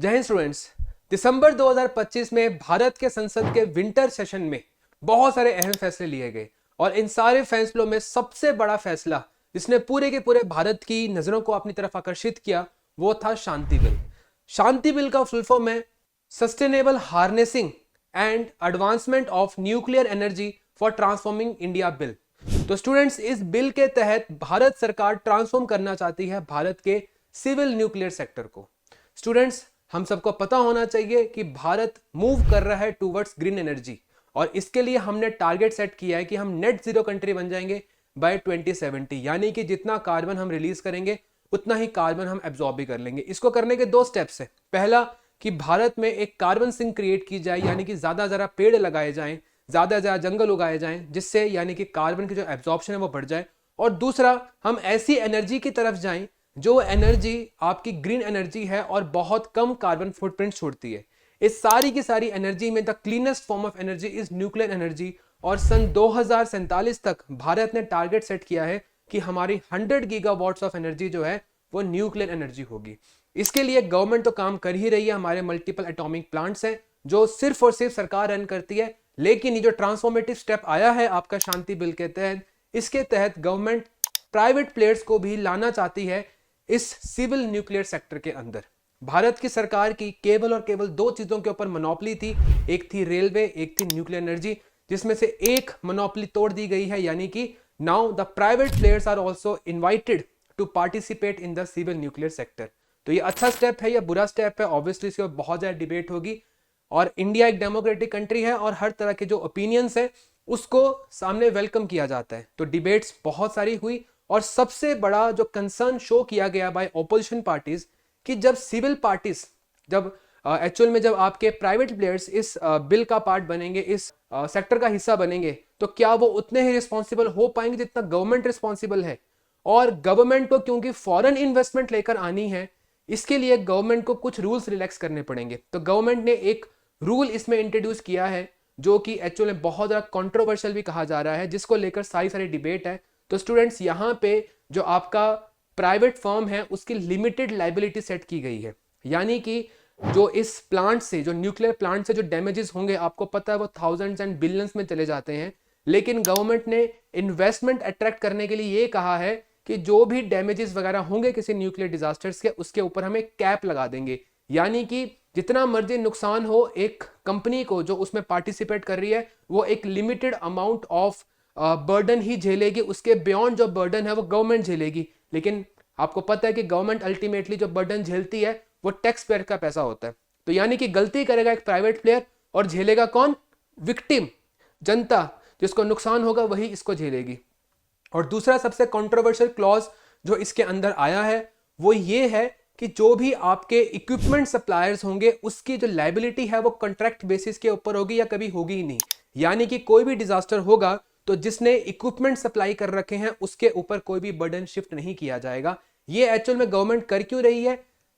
जय हिंद स्टूडेंट्स। दिसंबर 2025 में भारत के संसद के विंटर सेशन में बहुत सारे अहम फैसले लिए गए और इन सारे फैसलों में सबसे बड़ा फैसला जिसने पूरे के पूरे भारत की नजरों को अपनी तरफ आकर्षित किया वो था शांति बिल। शांति बिल का फुल फॉर्म है sustainable harnessing and advancement of nuclear energy for transforming India bill. तो स्टूडेंट्स, इस बिल के तहत भारत सरकार ट्रांसफॉर्म करना चाहती है भारत के सिविल न्यूक्लियर सेक्टर को। स्टूडेंट्स, हम सबको पता होना चाहिए कि भारत मूव कर रहा है टूवर्ड्स ग्रीन एनर्जी और इसके लिए हमने टारगेट सेट किया है कि हम नेट जीरो कंट्री बन जाएंगे बाय 2070, यानी कि जितना कार्बन हम रिलीज करेंगे उतना ही कार्बन हम एब्जॉर्ब भी कर लेंगे। इसको करने के दो स्टेप्स है। पहला कि भारत में एक कार्बन सिंक क्रिएट की जाए, यानी कि ज्यादा पेड़ लगाए जाएं, ज्यादा जंगल उगाए जाएं, जिससे यानी कि कार्बन की जो एब्जॉर्प्शन है वो बढ़ जाए। और दूसरा, हम ऐसी एनर्जी की तरफ जाएं जो एनर्जी आपकी ग्रीन एनर्जी है और बहुत कम कार्बन फुटप्रिंट छोड़ती है। इस सारी की सारी एनर्जी में the cleanest form of energy is nuclear energy और सन 2047 तक भारत ने टारगेट सेट किया है कि हमारी 100 गीगावाट्स ऑफ एनर्जी जो है वो न्यूक्लियर एनर्जी होगी। इसके लिए गवर्नमेंट तो काम कर ही रही है। हमारे मल्टीपल एटॉमिक प्लांट्स हैं जो सिर्फ और सिर्फ सरकार रन करती है, लेकिन ये जो ट्रांसफॉर्मेटिव स्टेप आया है आपका शांति बिल के तहत, इसके तहत गवर्नमेंट प्राइवेट प्लेयर्स को भी लाना चाहती है इस सिविल न्यूक्लियर सेक्टर के अंदर। भारत की सरकार की केवल और केवल दो चीजों के ऊपर मोनोपोली थी, एक थी रेलवे, एक थी न्यूक्लियर एनर्जी, जिसमें से एक मोनोपोली तोड़ दी गई है, यानी कि now the private players are also invited to participate in the civil nuclear sector. तो ये अच्छा स्टेप है या बुरा स्टेप है, ऑब्वियसली इसके ऊपर बहुत ज्यादा डिबेट होगी और इंडिया एक डेमोक्रेटिक कंट्री है और हर तरह के जो ओपिनियंस है उसको सामने वेलकम किया जाता है। तो डिबेट्स बहुत सारी हुई और सबसे बड़ा जो कंसर्न शो किया गया बाय ऑपोजिशन पार्टीज कि जब सिविल पार्टीज जब एक्चुअल में जब आपके प्राइवेट प्लेयर्स इस बिल का पार्ट बनेंगे, इस सेक्टर का हिस्सा बनेंगे, तो क्या वो उतने ही रिस्पॉन्सिबल हो पाएंगे जितना गवर्नमेंट रिस्पॉन्सिबल है। और गवर्नमेंट को क्योंकि फॉरेन इन्वेस्टमेंट लेकर आनी है, इसके लिए गवर्नमेंट को कुछ रूल्स रिलैक्स करने पड़ेंगे। तो गवर्नमेंट ने एक रूल इसमें इंट्रोड्यूस किया है जो कि एक्चुअल में बहुत ज्यादा कंट्रोवर्शियल भी कहा जा रहा है, जिसको लेकर सारी डिबेट है। तो स्टूडेंट्स, यहाँ पे जो आपका प्राइवेट फर्म है उसकी लिमिटेड लाइबिलिटी सेट की गई है, यानी कि जो इस प्लांट से, जो न्यूक्लियर प्लांट से जो डैमेजेस होंगे, आपको पता है वो थाउजेंड्स एंड बिलियंस में चले जाते हैं, लेकिन गवर्नमेंट ने इन्वेस्टमेंट अट्रैक्ट करने के लिए ये कहा है कि जो भी डैमेजेस वगैरह होंगे किसी न्यूक्लियर डिजास्टर्स के, उसके ऊपर हम एक कैप लगा देंगे, यानी कि जितना मर्जी नुकसान हो एक कंपनी को जो उसमें पार्टिसिपेट कर रही है वो एक लिमिटेड अमाउंट ऑफ बर्डन ही झेलेगी, उसके बियॉन्ड जो बर्डन है वो गवर्नमेंट झेलेगी। लेकिन आपको पता है कि गवर्नमेंट अल्टीमेटली जो बर्डन झेलती है वो टैक्स पेयर का पैसा होता है। तो यानी कि गलती करेगा एक प्राइवेट प्लेयर और झेलेगा कौन? विक्टिम, जनता, जिसको नुकसान होगा वही इसको झेलेगी। और दूसरा सबसे कंट्रोवर्शियल क्लॉज जो इसके अंदर आया है वो ये है कि जो भी आपके इक्विपमेंट सप्लायर्स होंगे उसकी जो लायबिलिटी है वो कॉन्ट्रैक्ट बेसिस के ऊपर होगी या कभी होगी ही नहीं, यानी कि कोई भी डिजास्टर होगा तो जिसने इक्विपमेंट सप्लाई कर रखे हैं उसके ऊपर कोई भी बर्डन शिफ्ट नहीं किया जाएगा। ये एक्चुअल में गवर्नमेंट कर क्यों रही है?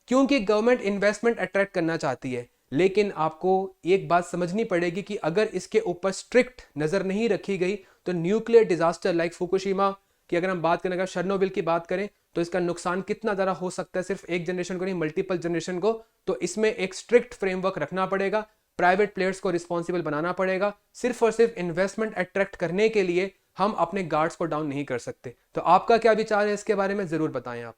क्योंकि गवर्नमेंट इन्वेस्टमेंट अट्रैक्ट करना चाहती है। लेकिन आपको एक बात समझनी पड़ेगी कि अगर इसके ऊपर स्ट्रिक्ट नजर नहीं रखी गई तो न्यूक्लियर डिजास्टर लाइक फुकुशिमा की अगर हम बात करें, अगर शर्नोबिल की बात करें, तो इसका नुकसान कितना ज्यादा हो सकता है, सिर्फ एक जनरेशन को नहीं, मल्टीपल जनरेशन को। तो इसमें एक स्ट्रिक्ट फ्रेमवर्क रखना पड़ेगा, प्राइवेट प्लेयर्स को रिस्पॉन्सिबल बनाना पड़ेगा। सिर्फ और सिर्फ इन्वेस्टमेंट अट्रैक्ट करने के लिए हम अपने गार्ड्स को डाउन नहीं कर सकते। तो आपका क्या विचार है इसके बारे में, जरूर बताएं आप।